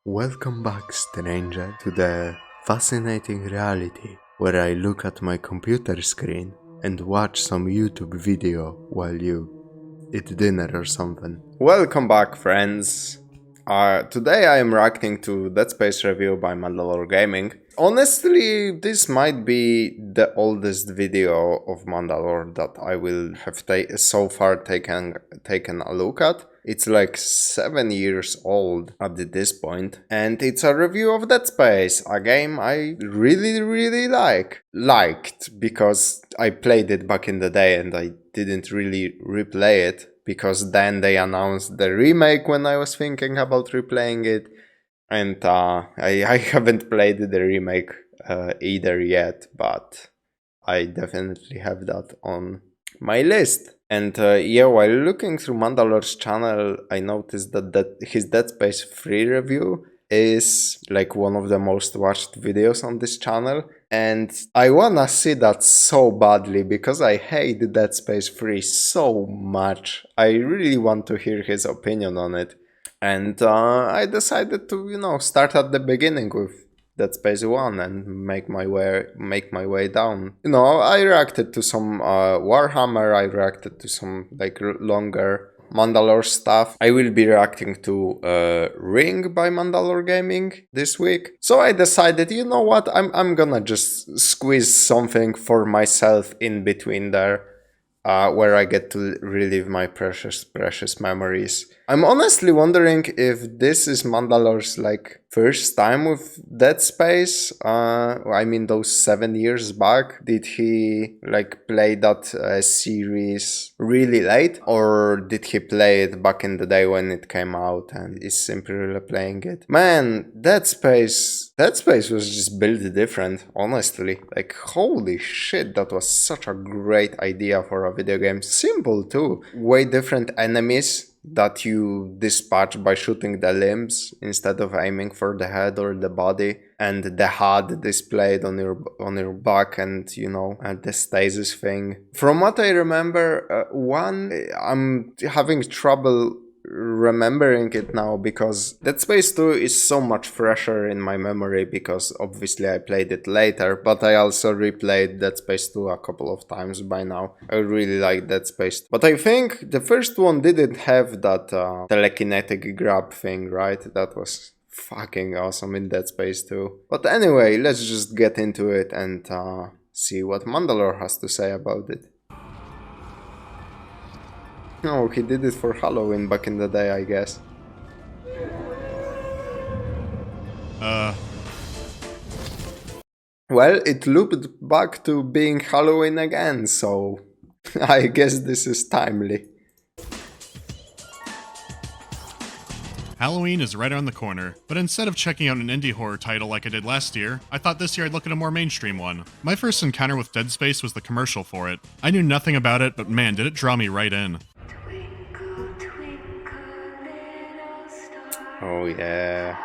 Welcome back, stranger, to the fascinating reality where I look at my computer screen and watch some YouTube video while you eat dinner or something. Welcome back, friends. Today I am reacting to Dead Space review by MandaloreGaming. Honestly, this might be the oldest video of Mandalore that I will have so far taken a look at. It's like 7 years old at this point, and it's a review of Dead Space, a game I really liked because I played it back in the day and I didn't really replay it because then they announced the remake when I was thinking about replaying it, and I haven't played the remake either yet, but I definitely have that on my list. And yeah, while looking through Mandalore's channel, I noticed that his Dead Space 3 review is like one of the most watched videos on this channel. And I wanna see that so badly because I hate Dead Space 3 so much. I really want to hear his opinion on it. And I decided to, start at the beginning with Dead Space 1 and make my way down. I reacted to some Warhammer, I reacted to some like longer Mandalore stuff. I will be reacting to Ring by MandaloreGaming this week. So I decided, you know what, I'm gonna just squeeze something for myself in between there. Where I get to relive my precious memories. I'm honestly wondering if this is Mandalore's like first time with Dead Space. I mean, those 7 years back, did he like play that series really late, or did he play it back in the day when it came out and is simply replaying it? Man, Dead Space was just built different, honestly. Like, holy shit, that was such a great idea for a video game. Simple too. Way different enemies that you dispatch by shooting the limbs instead of aiming for the head or the body, and the HUD displayed on your back, and and the stasis thing. From what I remember, I'm having trouble remembering it now because Dead Space 2 is so much fresher in my memory because obviously I played it later, but I also replayed Dead Space 2 a couple of times by now. I really like Dead Space 2. But I think the first one didn't have that telekinetic grab thing, right? That was fucking awesome in Dead Space 2. But anyway, let's just get into it and see what Mandalore has to say about it. Oh, he did it for Halloween back in the day, I guess. Well, it looped back to being Halloween again, so I guess this is timely. Halloween is right around the corner, but instead of checking out an indie horror title like I did last year, I thought this year I'd look at a more mainstream one. My first encounter with Dead Space was the commercial for it. I knew nothing about it, but man, did it draw me right in. Oh yeah.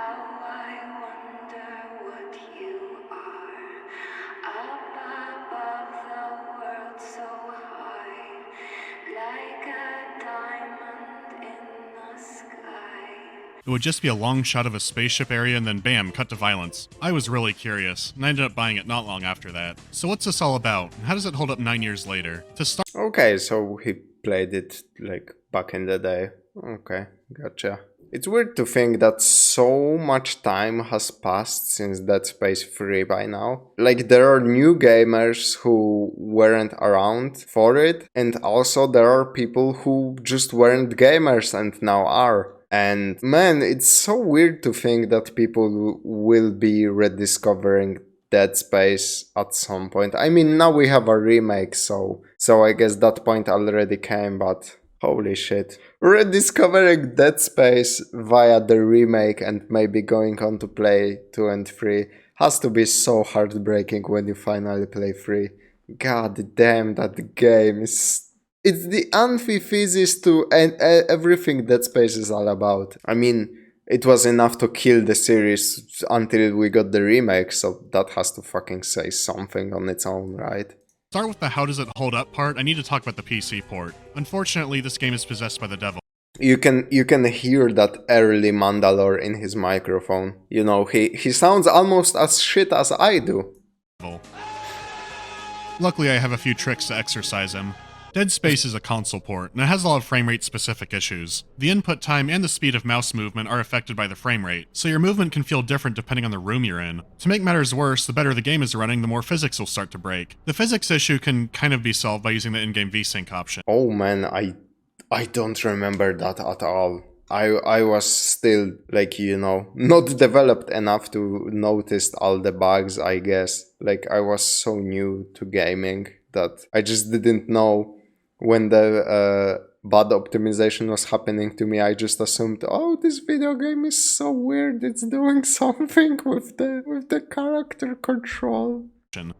It would just be a long shot of a spaceship area and then bam, cut to violence. I was really curious, and I ended up buying it not long after that. So what's this all about, and how does it hold up 9 years later? To start— Okay, so he played it like back in the day. Okay, gotcha. It's weird to think that so much time has passed since Dead Space 3 by now. Like, there are new gamers who weren't around for it, and also there are people who just weren't gamers and now are. And man, it's so weird to think that people will be rediscovering Dead Space at some point. I mean, now we have a remake, so I guess that point already came, but holy shit. Rediscovering Dead Space via the remake and maybe going on to play 2 and 3 has to be so heartbreaking when you finally play 3. God damn, that game is... It's the antithesis to everything Dead Space is all about. I mean, it was enough to kill the series until we got the remake, so that has to fucking say something on its own, right? Start with the how does it hold up part, I need to talk about the PC port. Unfortunately, this game is possessed by the devil. You can hear that early Mandalore in his microphone. You know, he sounds almost as shit as I do. Luckily, I have a few tricks to exercise him. Dead Space is a console port, and it has a lot of frame rate specific issues. The input time and the speed of mouse movement are affected by the frame rate, so your movement can feel different depending on the room you're in. To make matters worse, the better the game is running, the more physics will start to break. The physics issue can kind of be solved by using the in-game VSync option. Oh man, I don't remember that at all. I was still, like, you know, not developed enough to notice all the bugs, I guess. Like, I was so new to gaming that I just didn't know when the bad optimization was happening to me. I just assumed, oh, this video game is so weird, it's doing something with the character control.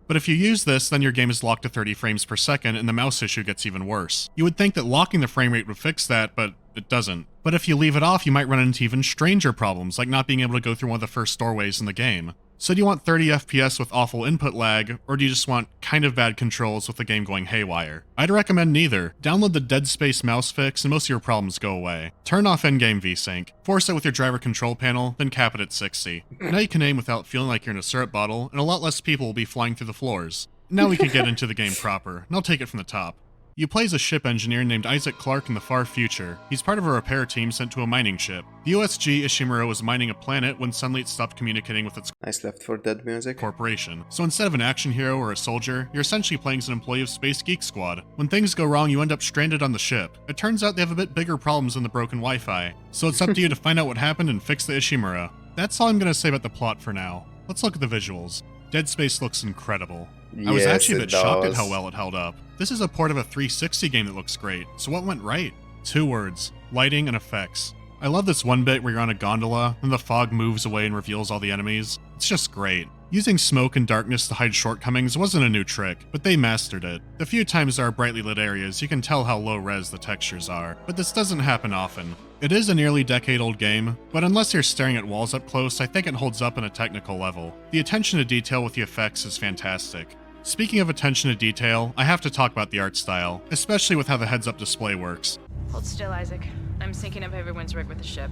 But if you use this, then your game is locked to 30 frames per second and the mouse issue gets even worse. You would think that locking the frame rate would fix that, but it doesn't. But if you leave it off, you might run into even stranger problems, like not being able to go through one of the first doorways in the game. So do you want 30 FPS with awful input lag, or do you just want kind of bad controls with the game going haywire? I'd recommend neither. Download the Dead Space mouse fix and most of your problems go away. Turn off in-game VSync, force it with your driver control panel, then cap it at 60. Now you can aim without feeling like you're in a syrup bottle, and a lot less people will be flying through the floors. Now we can get into the game proper, and I'll take it from the top. You play as a ship engineer named Isaac Clarke in the far future. He's part of a repair team sent to a mining ship. The USG Ishimura was mining a planet when suddenly it stopped communicating with its Nice Left 4 Dead music. corporation. So instead of an action hero or a soldier, you're essentially playing as an employee of Space Geek Squad. When things go wrong, you end up stranded on the ship. It turns out they have a bit bigger problems than the broken Wi-Fi. So it's up to you to find out what happened and fix the Ishimura. That's all I'm gonna say about the plot for now. Let's look at the visuals. Dead Space looks incredible. I was actually a bit shocked at how well it held up. This is a port of a 360 game that looks great, so what went right? 2 words: lighting and effects. I love this one bit where you're on a gondola, and the fog moves away and reveals all the enemies. It's just great. Using smoke and darkness to hide shortcomings wasn't a new trick, but they mastered it. The few times there are brightly lit areas, you can tell how low res the textures are, but this doesn't happen often. It is a nearly decade-old game, but unless you're staring at walls up close, I think it holds up on a technical level. The attention to detail with the effects is fantastic. Speaking of attention to detail, I have to talk about the art style, especially with how the heads-up display works. Hold still, Isaac. I'm syncing up everyone's rig with the ship.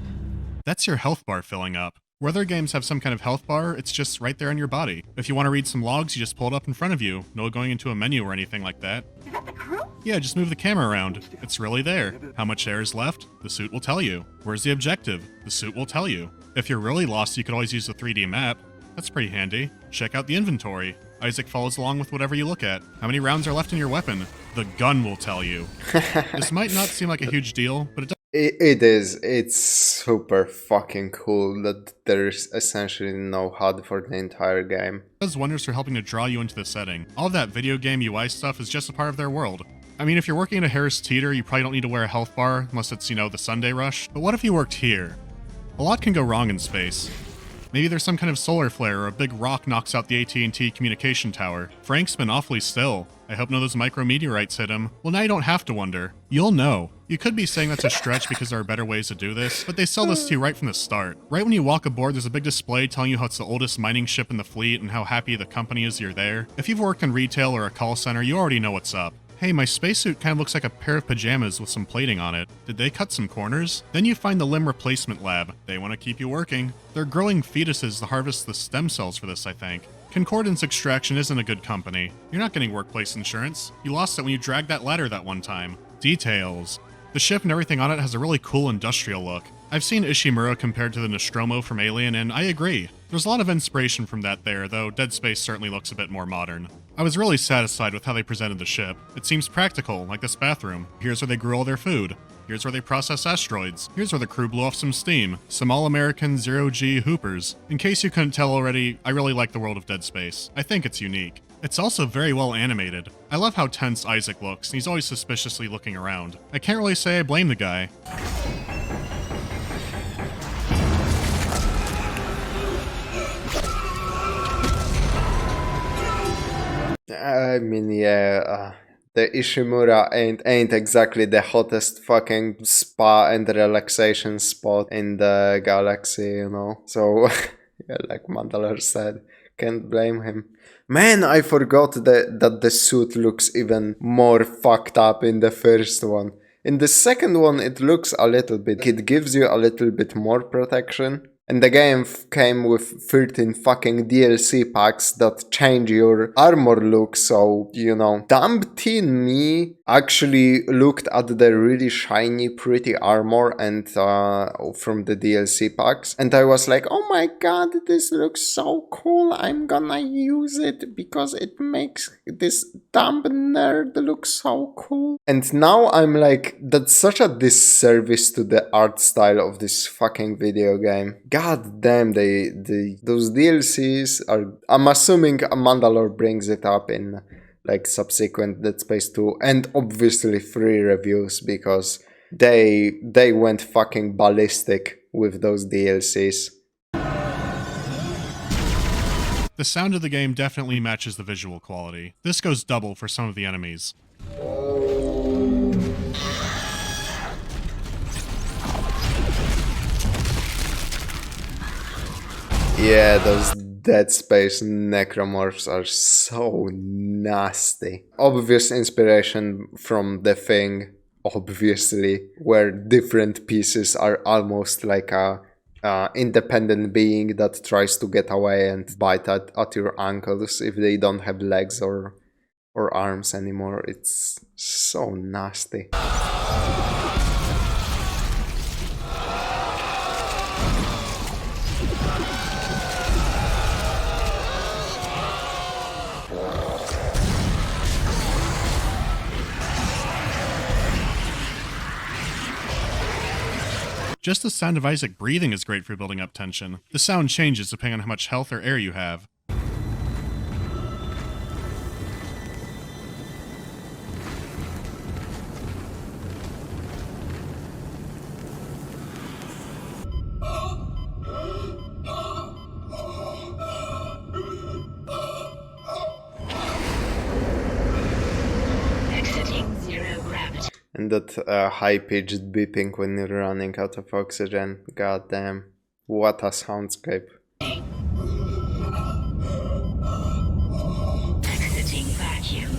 That's your health bar filling up. Where other games have some kind of health bar, it's just right there on your body. If you want to read some logs, you just pull it up in front of you. No going into a menu or anything like that. Is that the crew? Yeah, just move the camera around. It's really there. How much air is left? The suit will tell you. Where's the objective? The suit will tell you. If you're really lost, you could always use the 3D map. That's pretty handy. Check out the inventory. Isaac follows along with whatever you look at. How many rounds are left in your weapon? The gun will tell you. This might not seem like a huge deal, but it does. It is. It's super fucking cool that there's essentially no HUD for the entire game. Does wonders for helping to draw you into the setting. All of that video game UI stuff is just a part of their world. I mean, if you're working at a Harris Teeter, you probably don't need to wear a health bar, unless it's, you know, the Sunday rush. But what if you worked here? A lot can go wrong in space. Maybe there's some kind of solar flare or a big rock knocks out the AT&T communication tower. Frank's been awfully still. I hope none of those micrometeorites hit him. Well, now you don't have to wonder. You'll know. You could be saying that's a stretch because there are better ways to do this, but they sell this to you right from the start. Right when you walk aboard, there's a big display telling you how it's the oldest mining ship in the fleet and how happy the company is you're there. If you've worked in retail or a call center, you already know what's up. Hey, my spacesuit kind of looks like a pair of pajamas with some plating on it. Did they cut some corners? Then you find the limb replacement lab. They want to keep you working. They're growing fetuses to harvest the stem cells for this, I think. Concordance Extraction isn't a good company. You're not getting workplace insurance. You lost it when you dragged that ladder that one time. Details. The ship and everything on it has a really cool industrial look. I've seen Ishimura compared to the Nostromo from Alien, and I agree. There's a lot of inspiration from that there, though Dead Space certainly looks a bit more modern. I was really satisfied with how they presented the ship. It seems practical, like this bathroom. Here's where they grew all their food. Here's where they process asteroids. Here's where the crew blew off some steam. Some all-American zero-G hoopers. In case you couldn't tell already, I really like the world of Dead Space. I think it's unique. It's also very well animated. I love how tense Isaac looks, and he's always suspiciously looking around. I can't really say I blame the guy. I mean, yeah, the Ishimura ain't exactly the hottest fucking spa and relaxation spot in the galaxy, you know? So, yeah, like Mandalore said, can't blame him. Man, I forgot that the suit looks even more fucked up in the first one. In the second one, it looks a little bit, it gives you a little bit more protection. And the game came with 13 fucking DLC packs that change your armor look, so, you know. Dumb teen me actually looked at the really shiny, pretty armor and from the DLC packs, and I was like, oh my god, this looks so cool, I'm gonna use it because it makes this dumb nerd look so cool. And now I'm like, that's such a disservice to the art style of this fucking video game. God damn, those DLCs are... I'm assuming Mandalore brings it up in like subsequent Dead Space 2 and obviously 3 reviews because they went fucking ballistic with those DLCs. The sound of the game definitely matches the visual quality. This goes double for some of the enemies. Yeah, those Dead Space necromorphs are so nasty. Obvious inspiration from The Thing, obviously, where different pieces are almost like a independent being that tries to get away and bite at your ankles if they don't have legs or arms anymore. It's so nasty. Just the sound of Isaac breathing is great for building up tension. The sound changes depending on how much health or air you have. And that high-pitched beeping when you're running out of oxygen. God damn. What a soundscape. Exiting vacuum.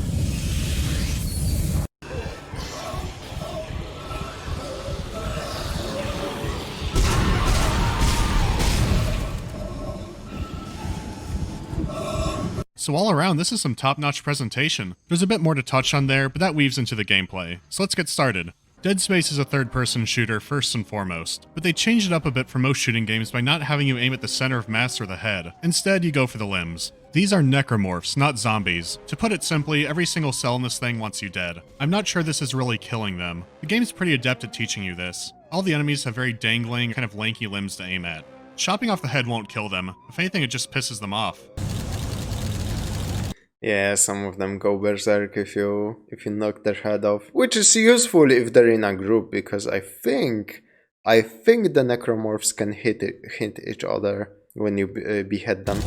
So all around, this is some top-notch presentation. There's a bit more to touch on there, but that weaves into the gameplay. So let's get started. Dead Space is a third-person shooter first and foremost, but they changed it up a bit from most shooting games by not having you aim at the center of mass or the head. Instead, you go for the limbs. These are necromorphs, not zombies. To put it simply, every single cell in this thing wants you dead. I'm not sure this is really killing them. The game's pretty adept at teaching you this. All the enemies have very dangling, kind of lanky limbs to aim at. Chopping off the head won't kill them. If anything, it just pisses them off. Yeah, some of them go berserk if you knock their head off, which is useful if they're in a group, because I think the necromorphs can hit each other when you behead them.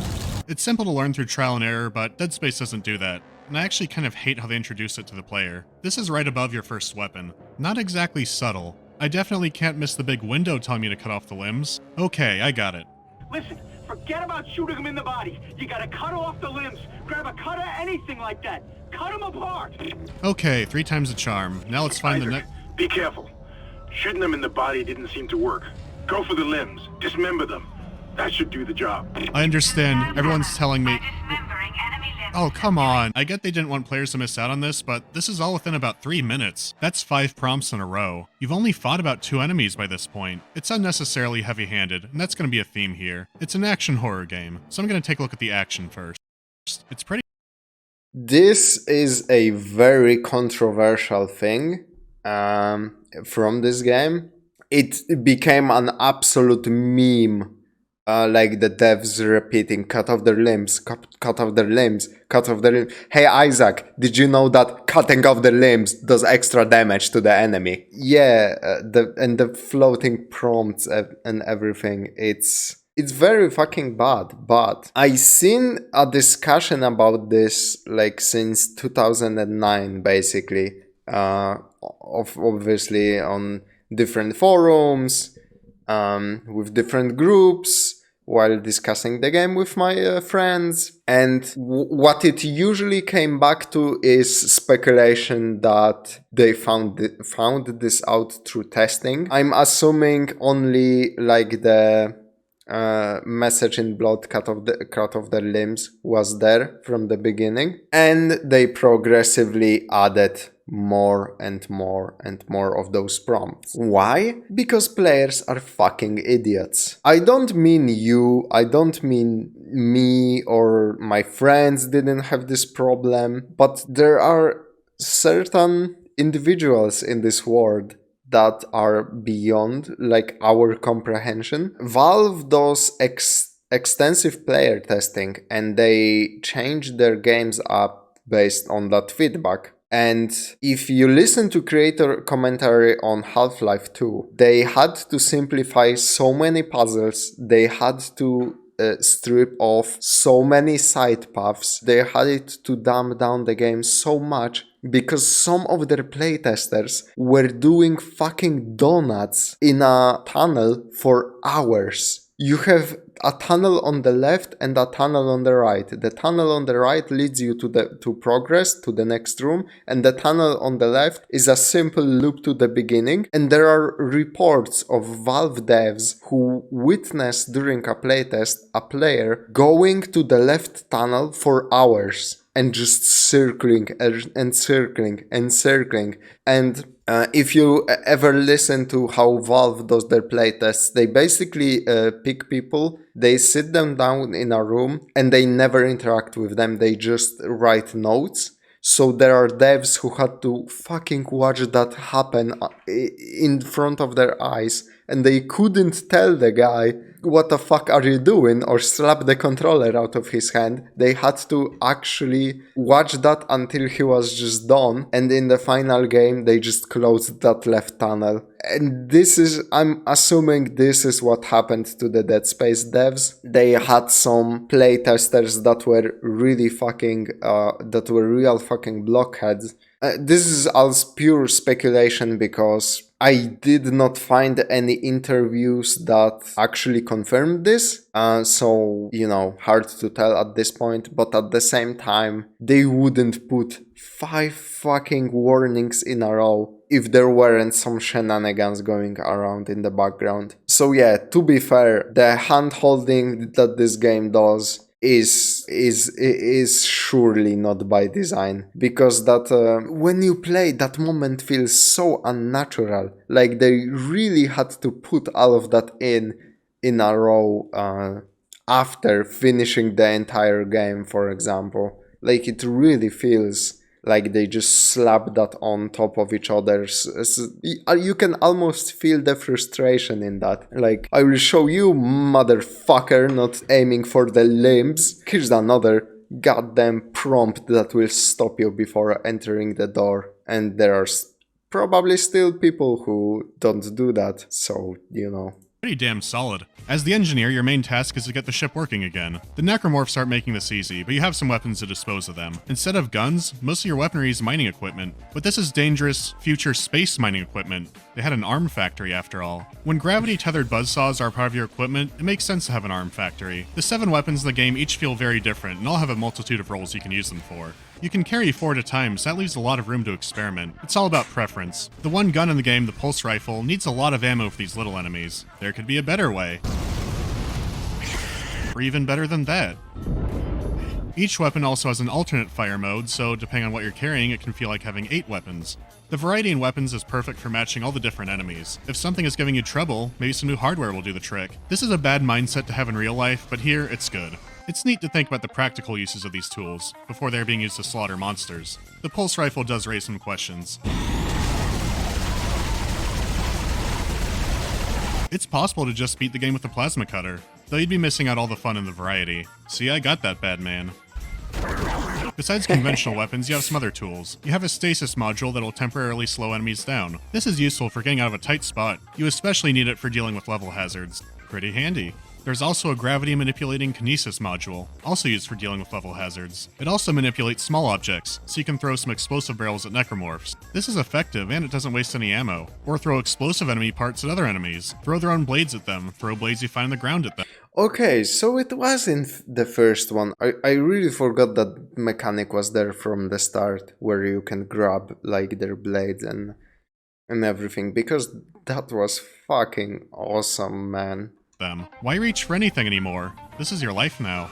It's simple to learn through trial and error, but Dead Space doesn't do that, and I actually kind of hate how they introduce it to the player. This is right above your first weapon. Not exactly subtle. I definitely can't miss the big window telling me to cut off the limbs. Okay, I got it. Listen, forget about shooting them in the body. You gotta cut off the limbs. Grab a cutter, anything like that. Cut them apart. Okay, 3 times the charm. Now let's find the Isaac, be careful. Shooting them in the body didn't seem to work. Go for the limbs. Dismember them. That should do the job. I understand. Everyone's telling me... Oh, come on. I get they didn't want players to miss out on this, but this is all within about 3 minutes. That's 5 prompts in a row. You've only fought about 2 enemies by this point. It's unnecessarily heavy-handed, and that's going to be a theme here. It's an action horror game, so I'm going to take a look at the action first. It's pretty... This is a very controversial thing from this game. It became an absolute meme. Like the devs repeating, cut off their limbs, cut off their limbs, cut off their limbs. Hey Isaac, did you know that cutting off the limbs does extra damage to the enemy? Yeah, the floating prompts and everything, it's very fucking bad. But I seen a discussion about this like since 2009 basically, obviously on different forums, with different groups, while discussing the game with my friends. And what it usually came back to is speculation that they found this out through testing. I'm assuming only like the message in blood cut of their limbs was there from the beginning, and they progressively added more and more and more of those prompts. Why? Because players are fucking idiots. I don't mean you, I don't mean me or my friends didn't have this problem, but there are certain individuals in this world that are beyond like our comprehension. Valve does extensive player testing and they change their games up based on that feedback. And if you listen to creator commentary on Half-Life 2, they had to simplify so many puzzles, they had to strip off so many side paths, they had to dumb down the game so much because some of their playtesters were doing fucking donuts in a tunnel for hours. You have a tunnel on the left and a tunnel on the right. The tunnel on the right leads you to progress to the next room, and the tunnel on the left is a simple loop to the beginning. And there are reports of Valve devs who witnessed during a playtest a player going to the left tunnel for hours and just circling and circling and circling. And if you ever listen to how Valve does their playtests, they basically pick people, they sit them down in a room and they never interact with them, they just write notes. So there are devs who had to fucking watch that happen in front of their eyes, and they couldn't tell the guy, what the fuck are you doing, or slap the controller out of his hand. They had to actually watch that until he was just done, and in the final game they just closed that left tunnel. And this is, I'm assuming this is what happened to the Dead Space devs. They had some playtesters that were really fucking, that were real fucking blockheads. This is as pure speculation because I did not find any interviews that actually confirmed this. So, you know, hard to tell at this point. But at the same time, they wouldn't put 5 fucking warnings in a row if there weren't some shenanigans going around in the background. So yeah, to be fair, the hand-holding that this game does is surely not by design, because that when you play, that moment feels so unnatural. Like they really had to put all of that in a row after finishing the entire game, for example. Like it really feels like they just slap that on top of each other. You can almost feel the frustration in that. Like, I will show you, motherfucker, not aiming for the limbs. Here's another goddamn prompt that will stop you before entering the door. And there are probably still people who don't do that. So, you know. Pretty damn solid. As the engineer, your main task is to get the ship working again. The necromorphs aren't making this easy, but you have some weapons to dispose of them. Instead of guns, most of your weaponry is mining equipment. But this is dangerous, future space mining equipment. They had an arm factory after all. When gravity-tethered buzzsaws are part of your equipment, it makes sense to have an arm factory. The 7 weapons in the game each feel very different, and all have a multitude of roles you can use them for. You can carry 4 at a time, so that leaves a lot of room to experiment. It's all about preference. The one gun in the game, the pulse rifle, needs a lot of ammo for these little enemies. There could be a better way. Or even better than that. Each weapon also has an alternate fire mode, so depending on what you're carrying, it can feel like having 8 weapons. The variety in weapons is perfect for matching all the different enemies. If something is giving you trouble, maybe some new hardware will do the trick. This is a bad mindset to have in real life, but here, it's good. It's neat to think about the practical uses of these tools, before they're being used to slaughter monsters. The pulse rifle does raise some questions. It's possible to just beat the game with a plasma cutter, though you'd be missing out all the fun and the variety. See, I got that, bad man. Besides conventional weapons, you have some other tools. You have a stasis module that will temporarily slow enemies down. This is useful for getting out of a tight spot. You especially need it for dealing with level hazards. Pretty handy. There's also a gravity manipulating kinesis module, also used for dealing with level hazards. It also manipulates small objects, so you can throw some explosive barrels at necromorphs. This is effective and it doesn't waste any ammo. Or throw explosive enemy parts at other enemies. Throw their own blades at them, throw blades you find on the ground at them. Okay, so it was in the first one. I really forgot that mechanic was there from the start, where you can grab like their blades and everything, because that was fucking awesome, man. Why reach for anything anymore? This is your life now.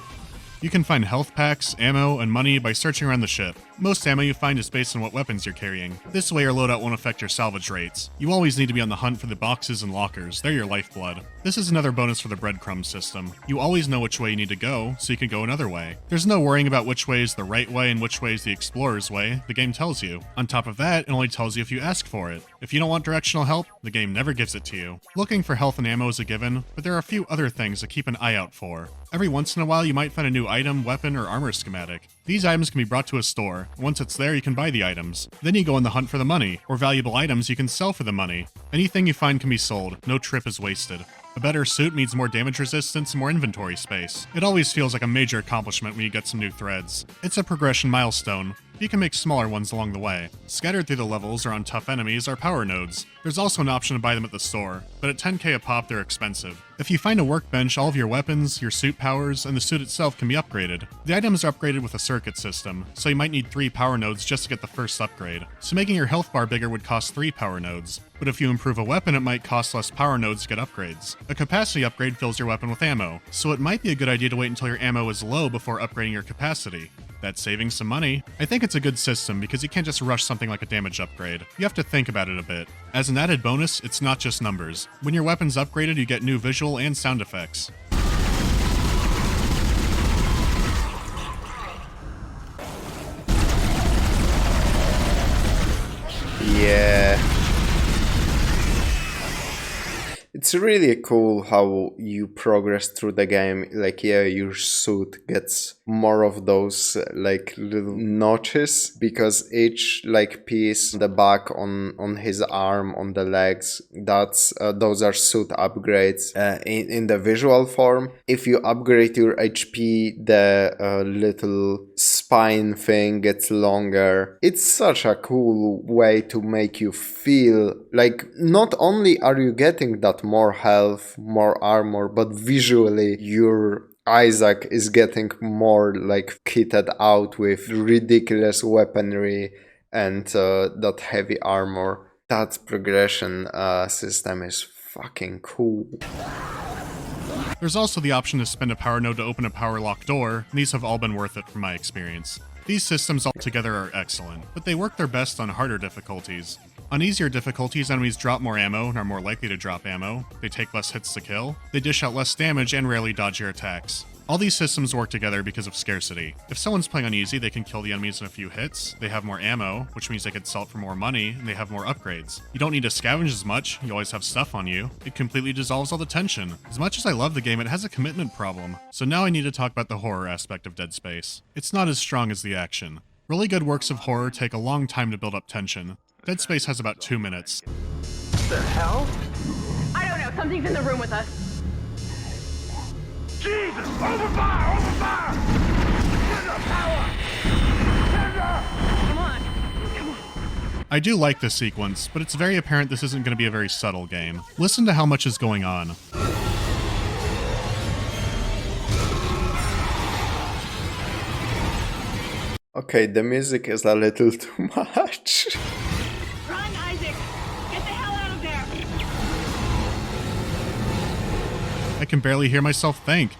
You can find health packs, ammo, and money by searching around the ship. Most ammo you find is based on what weapons you're carrying. This way your loadout won't affect your salvage rates. You always need to be on the hunt for the boxes and lockers, they're your lifeblood. This is another bonus for the breadcrumb system. You always know which way you need to go, so you can go another way. There's no worrying about which way is the right way and which way is the explorer's way, the game tells you. On top of that, it only tells you if you ask for it. If you don't want directional help, the game never gives it to you. Looking for health and ammo is a given, but there are a few other things to keep an eye out for. Every once in a while you might find a new item, weapon, or armor schematic. These items can be brought to a store. Once it's there, you can buy the items. Then you go on the hunt for the money, or valuable items you can sell for the money. Anything you find can be sold, no trip is wasted. A better suit means more damage resistance and more inventory space. It always feels like a major accomplishment when you get some new threads. It's a progression milestone. You can make smaller ones along the way. Scattered through the levels or on tough enemies are power nodes. There's also an option to buy them at the store, but at 10k a pop they're expensive. If you find a workbench, all of your weapons, your suit powers, and the suit itself can be upgraded. The items are upgraded with a circuit system, so you might need 3 power nodes just to get the first upgrade. So making your health bar bigger would cost 3 power nodes. But if you improve a weapon, it might cost less power nodes to get upgrades. A capacity upgrade fills your weapon with ammo, so it might be a good idea to wait until your ammo is low before upgrading your capacity. That's saving some money. I think it's a good system because you can't just rush something like a damage upgrade. You have to think about it a bit. As an added bonus, it's not just numbers. When your weapon's upgraded, you get new visual and sound effects. Yeah. It's really cool how you progress through the game. Like, yeah, your suit gets more of those like little notches, because each like piece, the back on his arm, on the legs, that's those are suit upgrades in the visual form. If you upgrade your HP, the little spine thing gets longer. It's such a cool way to make you feel like not only are you getting that more health, more armor, but visually your Isaac is getting more like kitted out with ridiculous weaponry and that heavy armor. That progression system is fucking cool. There's also the option to spend a power node to open a power lock door, and these have all been worth it from my experience. These systems altogether are excellent, but they work their best on harder difficulties. On easier difficulties, enemies drop more ammo and are more likely to drop ammo, they take less hits to kill, they dish out less damage and rarely dodge your attacks. All these systems work together because of scarcity. If someone's playing on easy, they can kill the enemies in a few hits, they have more ammo, which means they can sell it for more money, and they have more upgrades. You don't need to scavenge as much, you always have stuff on you. It completely dissolves all the tension. As much as I love the game, it has a commitment problem. So now I need to talk about the horror aspect of Dead Space. It's not as strong as the action. Really good works of horror take a long time to build up tension. Dead Space has about 2 minutes. What the hell? I don't know. Something's in the room with us. Jesus! Open fire! Open fire! Tender power! Tender! Come on. Come on. I do like this sequence, but it's very apparent this isn't going to be a very subtle game. Listen to how much is going on. Okay, the music is a little too much. Run, Isaac. Get the hell out of there. I can barely hear myself think.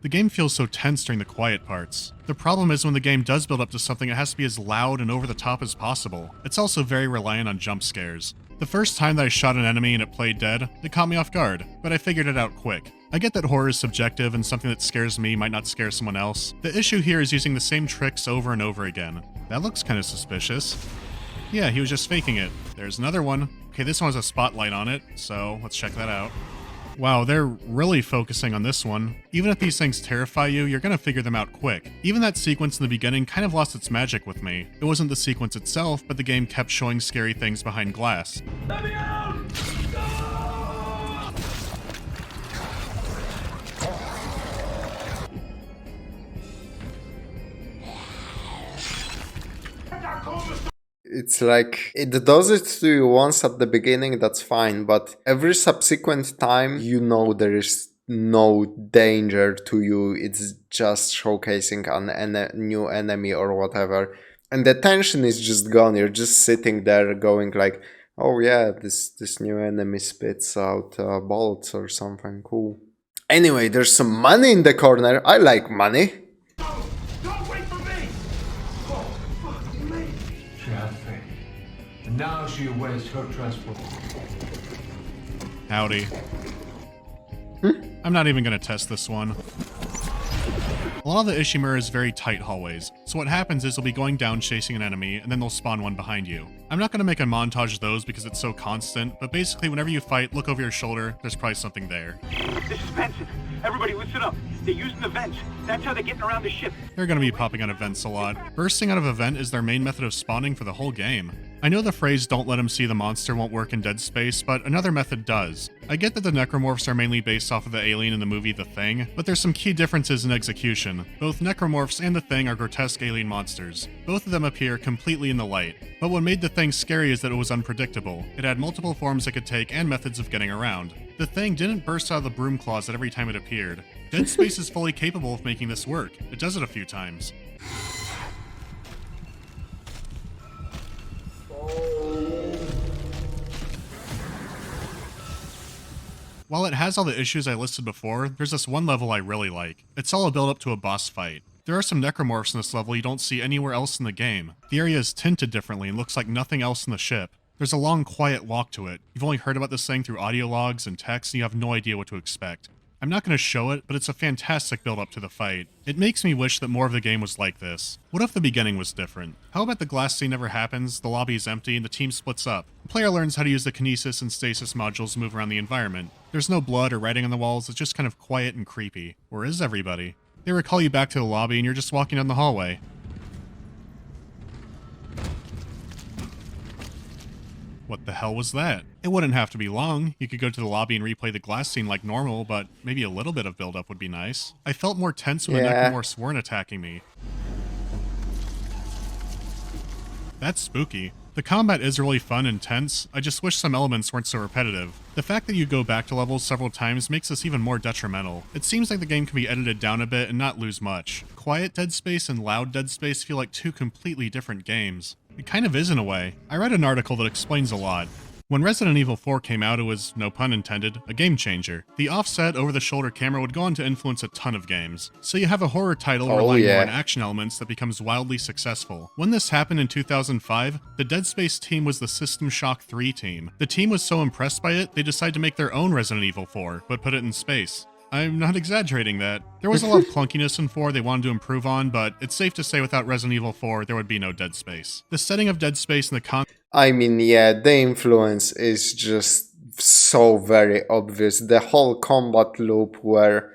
The game feels so tense during the quiet parts. The problem is when the game does build up to something, it has to be as loud and over the top as possible. It's also very reliant on jump scares. The first time that I shot an enemy and it played dead, it caught me off guard, but I figured it out quick. I get that horror is subjective and something that scares me might not scare someone else. The issue here is using the same tricks over and over again. That looks kind of suspicious. Yeah, he was just faking it. There's another one. Okay, this one has a spotlight on it, so let's check that out. Wow, they're really focusing on this one. Even if these things terrify you, you're gonna figure them out quick. Even that sequence in the beginning kind of lost its magic with me. It wasn't the sequence itself, but the game kept showing scary things behind glass. Let me out! It's like, it does it to you once at the beginning, that's fine, but every subsequent time you know there is no danger to you, it's just showcasing a new enemy or whatever. And the tension is just gone, you're just sitting there going like, oh yeah, this new enemy spits out bolts or something, cool. Anyway, there's some money in the corner, I like money. Don't wait for me! Oh, fuck me! She had faith. And now she awaits her transport. Howdy. I'm not even gonna test this one. A lot of the Ishimura is very tight hallways, so what happens is you'll be going down chasing an enemy, and then they'll spawn one behind you. I'm not gonna make a montage of those because it's so constant, but basically whenever you fight, look over your shoulder, there's probably something there. This is Benson. Everybody listen up. They're using the vents. That's how they're getting around the ship. They're gonna be popping out of vents a lot. Bursting out of a vent is their main method of spawning for the whole game. I know the phrase "don't let him see the monster" won't work in Dead Space, but another method does. I get that the necromorphs are mainly based off of the alien in the movie The Thing, but there's some key differences in execution. Both necromorphs and the Thing are grotesque alien monsters. Both of them appear completely in the light. But what made the Thing scary is that it was unpredictable. It had multiple forms it could take and methods of getting around. The Thing didn't burst out of the broom closet every time it appeared. Dead Space is fully capable of making this work. It does it a few times. While it has all the issues I listed before, there's this one level I really like. It's all a build up to a boss fight. There are some necromorphs in this level you don't see anywhere else in the game. The area is tinted differently and looks like nothing else in the ship. There's a long, quiet walk to it. You've only heard about this thing through audio logs and text, and you have no idea what to expect. I'm not going to show it, but it's a fantastic build-up to the fight. It makes me wish that more of the game was like this. What if the beginning was different? How about the glass scene never happens, the lobby is empty, and the team splits up? The player learns how to use the kinesis and stasis modules to move around the environment. There's no blood or writing on the walls, it's just kind of quiet and creepy. Where is everybody? They recall you back to the lobby and you're just walking down the hallway. What the hell was that? It wouldn't have to be long. You could go to the lobby and replay the glass scene like normal, but maybe a little bit of build-up would be nice. I felt more tense when the necromorphs weren't attacking me. That's spooky. The combat is really fun and tense, I just wish some elements weren't so repetitive. The fact that you go back to levels several times makes this even more detrimental. It seems like the game can be edited down a bit and not lose much. Quiet Dead Space and loud Dead Space feel like two completely different games. It kind of is in a way. I read an article that explains a lot. When Resident Evil 4 came out, it was, no pun intended, a game changer. The offset, over-the-shoulder camera would go on to influence a ton of games. So you have a horror title relying more on action elements that becomes wildly successful. When this happened in 2005, the Dead Space team was the System Shock 3 team. The team was so impressed by it, they decided to make their own Resident Evil 4, but put it in space. I'm not exaggerating that. There was a lot of clunkiness in 4 they wanted to improve on, but it's safe to say without Resident Evil 4, there would be no Dead Space. The setting of Dead Space and the I mean, yeah, the influence is just so very obvious. The whole combat loop where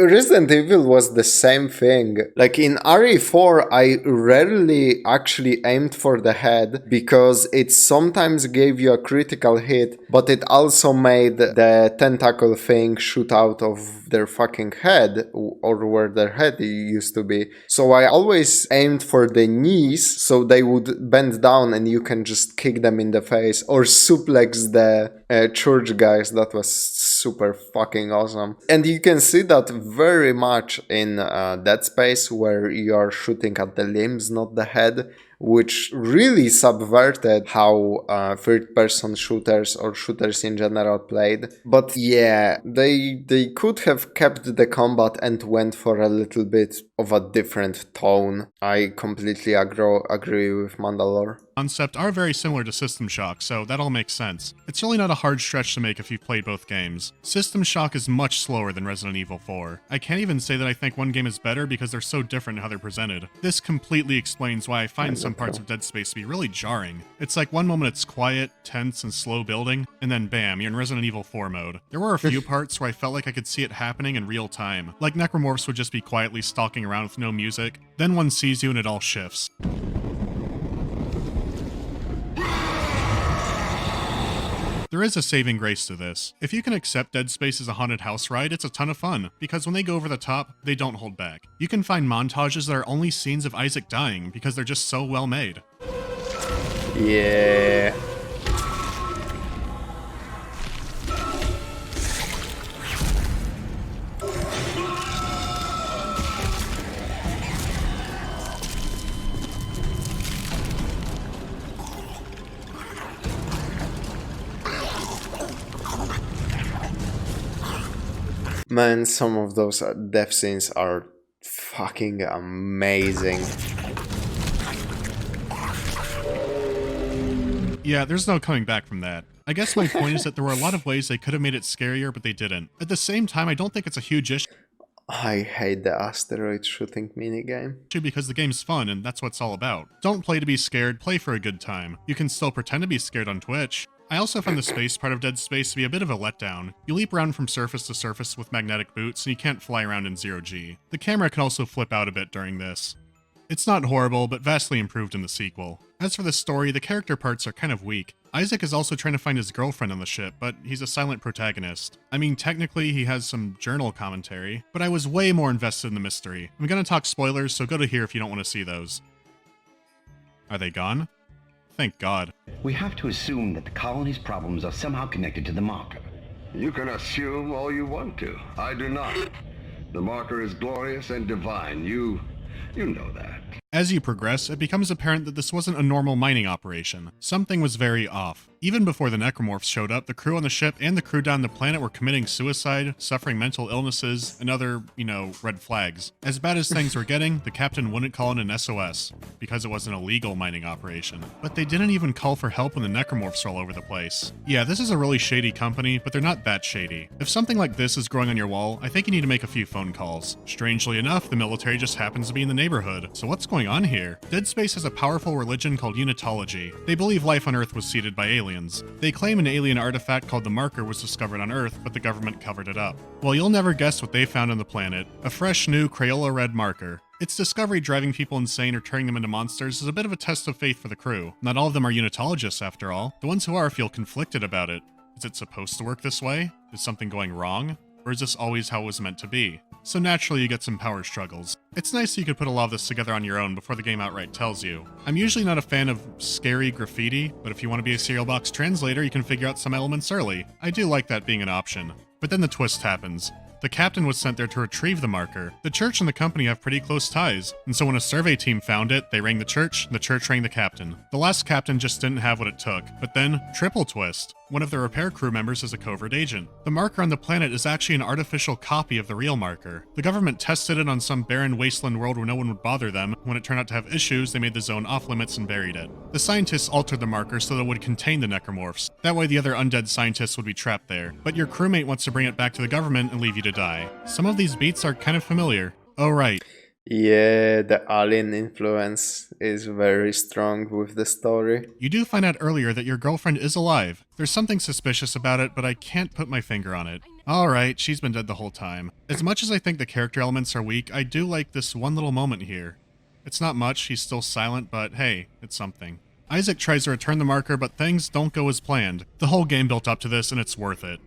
Resident Evil was the same thing. Like in RE4, I rarely actually aimed for the head because it sometimes gave you a critical hit, but it also made the tentacle thing shoot out of their fucking head or where their head used to be. So I always aimed for the knees so they would bend down and you can just kick them in the face or suplex the church guys. That was super fucking awesome. And you can see that very much in Dead Space where you are shooting at the limbs, not the head, which really subverted how third-person shooters or shooters in general played. But yeah, they could have kept the combat and went for a little bit of a different tone. I completely agree with Mandalore. concept are very similar to System Shock, so that all makes sense. It's really not a hard stretch to make if you've played both games. System Shock is much slower than Resident Evil 4. I can't even say that I think one game is better because they're so different in how they're presented. This completely explains why I find some parts of Dead Space to be really jarring. It's like one moment it's quiet, tense, and slow building, and then bam, you're in Resident Evil 4 mode. There were a few parts where I felt like I could see it happening in real time. Like necromorphs would just be quietly stalking around with no music, then one sees you and it all shifts. There is a saving grace to this. If you can accept Dead Space as a haunted house ride, it's a ton of fun, because when they go over the top, they don't hold back. You can find montages that are only scenes of Isaac dying, because they're just so well made. Yeah. Man, some of those death scenes are fucking amazing. Yeah, there's no coming back from that. I guess my point is that there were a lot of ways they could have made it scarier, but they didn't. At the same time, I don't think it's a huge issue I hate the asteroid shooting minigame. because the game's fun and that's what it's all about. Don't play to be scared, play for a good time. You can still pretend to be scared on Twitch. I also found the space part of Dead Space to be a bit of a letdown. You leap around from surface to surface with magnetic boots, and you can't fly around in 0G. The camera can also flip out a bit during this. It's not horrible, but vastly improved in the sequel. As for the story, the character parts are kind of weak. Isaac is also trying to find his girlfriend on the ship, but he's a silent protagonist. I mean, technically he has some journal commentary, but I was way more invested in the mystery. I'm gonna talk spoilers, so go to here if you don't want to see those. Are they gone? Thank God. We have to assume that the colony's problems are somehow connected to the marker. You can assume all you want to. I do not. The marker is glorious and divine. You know that. As you progress, it becomes apparent that this wasn't a normal mining operation. Something was very off. Even before the necromorphs showed up, the crew on the ship and the crew down the planet were committing suicide, suffering mental illnesses, and other, red flags. As bad as things were getting, the captain wouldn't call in an SOS, because it was an illegal mining operation. But they didn't even call for help when the necromorphs were all over the place. Yeah, this is a really shady company, but they're not that shady. If something like this is growing on your wall, I think you need to make a few phone calls. Strangely enough, the military just happens to be in the neighborhood, so what's going on here? Dead Space has a powerful religion called Unitology. They believe life on Earth was seeded by aliens. They claim an alien artifact called the Marker was discovered on Earth, but the government covered it up. Well, you'll never guess what they found on the planet. A fresh new Crayola red marker. Its discovery driving people insane or turning them into monsters is a bit of a test of faith for the crew. Not all of them are Unitologists, after all. The ones who are feel conflicted about it. Is it supposed to work this way? Is something going wrong? Or is this always how it was meant to be? So naturally you get some power struggles. It's nice that you could put a lot of this together on your own before the game outright tells you. I'm usually not a fan of scary graffiti, but if you want to be a serial box translator, you can figure out some elements early. I do like that being an option. But then the twist happens. The captain was sent there to retrieve the marker. The church and the company have pretty close ties, and so when a survey team found it, they rang the church rang the captain. The last captain just didn't have what it took. But then, triple twist. One of the repair crew members is a covert agent. The marker on the planet is actually an artificial copy of the real marker. The government tested it on some barren wasteland world where no one would bother them. When it turned out to have issues, they made the zone off limits and buried it. The scientists altered the marker so that it would contain the necromorphs. That way the other undead scientists would be trapped there. But your crewmate wants to bring it back to the government and leave you to die. Some of these beats are kind of familiar. Oh right. Yeah, the alien influence is very strong with the story. You do find out earlier that your girlfriend is alive. There's something suspicious about it, but I can't put my finger on it. Alright, she's been dead the whole time. As much as I think the character elements are weak, I do like this one little moment here. It's not much, he's still silent, but hey, it's something. Isaac tries to return the marker, but things don't go as planned. The whole game built up to this, and it's worth it.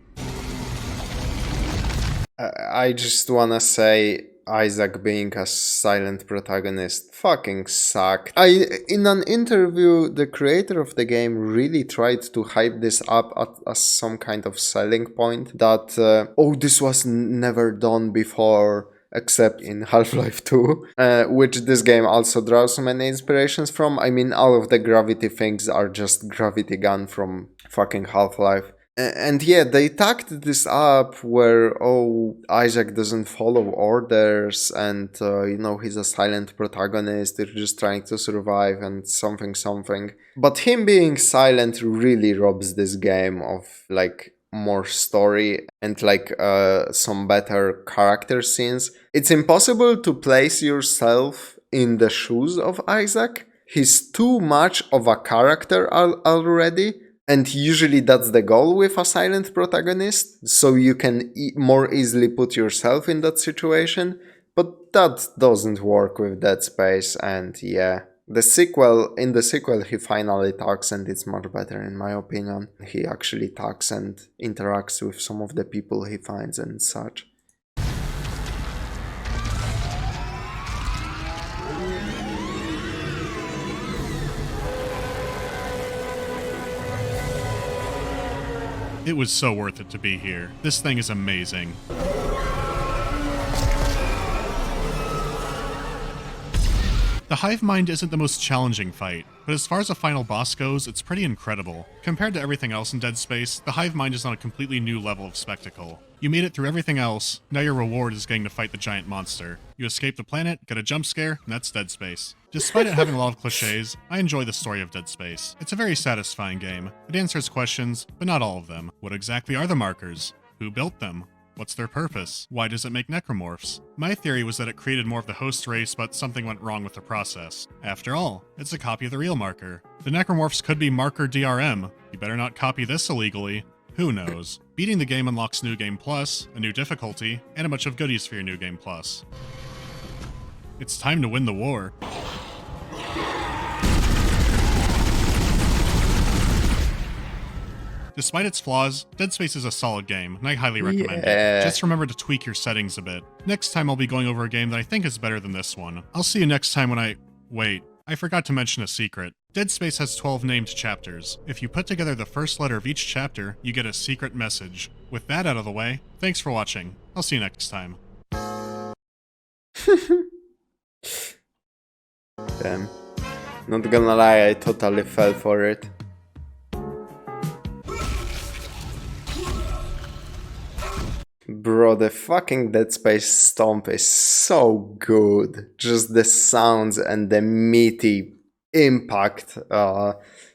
I just wanna say, Isaac being a silent protagonist fucking sucked. In an interview, the creator of the game really tried to hype this up as some kind of selling point that, oh, this was never done before, except in Half-Life 2, which this game also draws many inspirations from. I mean, all of the gravity things are just gravity gun from fucking Half-Life. And yeah, they tacked this up where, oh, Isaac doesn't follow orders and, you know, he's a silent protagonist, they're just trying to survive and something. But him being silent really robs this game of, like, more story and, like, some better character scenes. It's impossible to place yourself in the shoes of Isaac. He's too much of a character already. And usually that's the goal with a silent protagonist, so you can more easily put yourself in that situation, but that doesn't work with Dead Space, and yeah. In the sequel he finally talks and it's much better in my opinion. He actually talks and interacts with some of the people he finds and such. It was so worth it to be here. This thing is amazing. The hive mind isn't the most challenging fight, but as far as a final boss goes, it's pretty incredible. Compared to everything else in Dead Space, the hive mind is on a completely new level of spectacle. You made it through everything else, now your reward is getting to fight the giant monster. You escape the planet, get a jump scare, and that's Dead Space. Despite it having a lot of cliches, I enjoy the story of Dead Space. It's a very satisfying game. It answers questions, but not all of them. What exactly are the markers? Who built them? What's their purpose? Why does it make necromorphs? My theory was that it created more of the host race, but something went wrong with the process. After all, it's a copy of the real marker. The necromorphs could be marker DRM. You better not copy this illegally. Who knows? Beating the game unlocks New Game Plus, a new difficulty, and a bunch of goodies for your New Game Plus. It's time to win the war. Despite its flaws, Dead Space is a solid game, and I highly recommend it. Just remember to tweak your settings a bit. Next time I'll be going over a game that I think is better than this one. I'll see you next time when Wait, I forgot to mention a secret. Dead Space has 12 named chapters. If you put together the first letter of each chapter, you get a secret message. With that out of the way, thanks for watching. I'll see you next time. Damn. Not gonna lie, I totally fell for it. Bro, the fucking Dead Space stomp is so good. Just the sounds and the meaty impact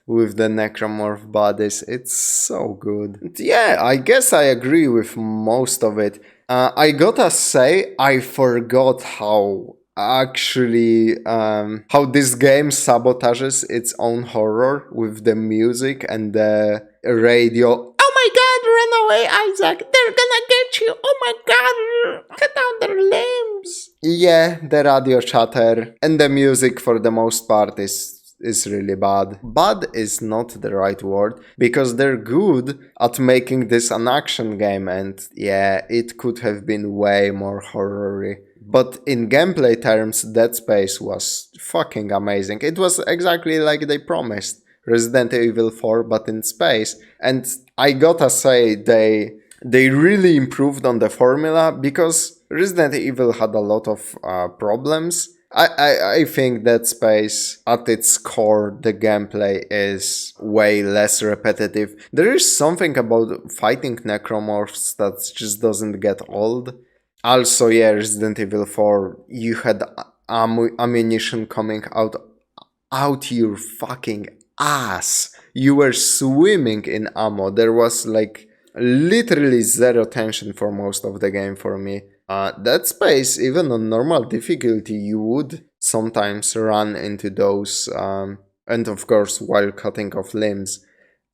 with the necromorph bodies. It's so good. And yeah, I guess I agree with most of it. I gotta say, I forgot how actually how this game sabotages its own horror with the music and the radio. Oh my god, run away, Isaac! They're gonna get you! Oh my god! Cut down their limbs! Yeah, the radio chatter and the music for the most part is really bad. Bad is not the right word, because they're good at making this an action game, and yeah, it could have been way more horror-y. But in gameplay terms, Dead Space was fucking amazing. It was exactly like they promised. Resident Evil 4, but in space. And I gotta say, they really improved on the formula, because Resident Evil had a lot of problems. I think Dead Space, at its core, the gameplay is way less repetitive. There is something about fighting necromorphs that just doesn't get old. Also, yeah, Resident Evil 4, you had ammunition coming out your fucking ass. You were swimming in ammo. There was like literally zero tension for most of the game for me. Dead Space, even on normal difficulty, you would sometimes run into those, and of course while cutting off limbs,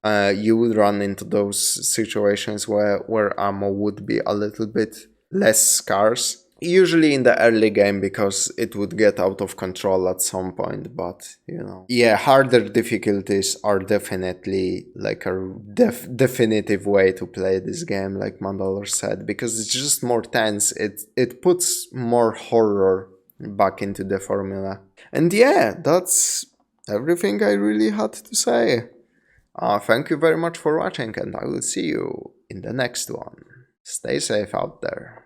you would run into those situations where ammo would be a little bit less scarce. Usually in the early game, because it would get out of control at some point, but you know. Yeah, harder difficulties are definitely like a definitive way to play this game, like Mandalore said, because it's just more tense. It puts more horror back into the formula. And yeah, that's everything I really had to say. Thank you very much for watching, and I will see you in the next one. Stay safe out there.